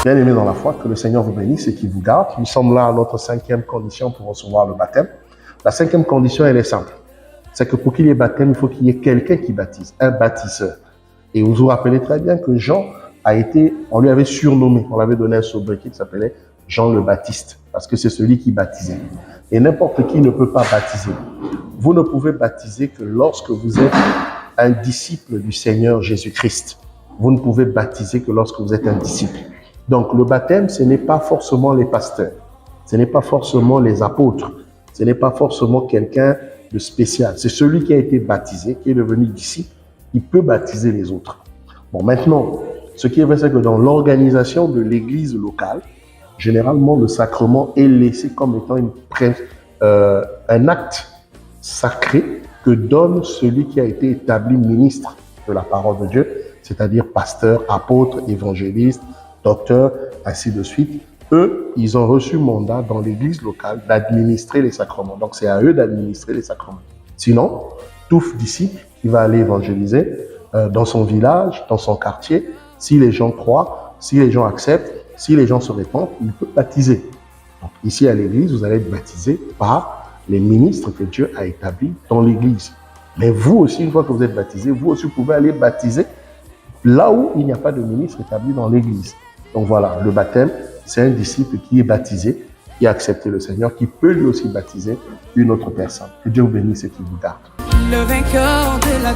Bien aimé dans la foi, que le Seigneur vous bénisse et qu'il vous garde. Nous sommes là à notre 5e condition pour recevoir le baptême. La 5e condition, elle est simple. C'est que pour qu'il y ait baptême, il faut qu'il y ait quelqu'un qui baptise, un baptiseur. Et vous vous rappelez très bien que Jean on lui avait surnommé, on l'avait donné un sobriquet qui s'appelait Jean le Baptiste, parce que c'est celui qui baptisait. Et n'importe qui ne peut pas baptiser. Vous ne pouvez baptiser que lorsque vous êtes un disciple du Seigneur Jésus-Christ. Vous ne pouvez baptiser que lorsque vous êtes un disciple. Donc le baptême, ce n'est pas forcément les pasteurs, ce n'est pas forcément les apôtres, ce n'est pas forcément quelqu'un de spécial. C'est celui qui a été baptisé, qui est devenu disciple, qui peut baptiser les autres. Bon, maintenant, ce qui est vrai, c'est que dans l'organisation de l'église locale, généralement, le sacrement est laissé comme étant un acte sacré que donne celui qui a été établi ministre de la parole de Dieu, c'est-à-dire pasteur, apôtre, évangéliste, docteur, ainsi de suite. Eux, ils ont reçu mandat dans l'église locale d'administrer les sacrements. Donc, c'est à eux d'administrer les sacrements. Sinon, tout disciple qui va aller évangéliser dans son village, dans son quartier, si les gens croient, si les gens acceptent, si les gens se répandent, il peut baptiser. Donc, ici à l'église, vous allez être baptisé par les ministres que Dieu a établis dans l'église. Mais vous aussi, une fois que vous êtes baptisé, vous aussi pouvez aller baptiser là où il n'y a pas de ministre établi dans l'église. Donc voilà, le baptême, c'est un disciple qui est baptisé, qui a accepté le Seigneur, qui peut lui aussi baptiser une autre personne. Que Dieu vous bénisse et qu'il vous garde. Le vainqueur de la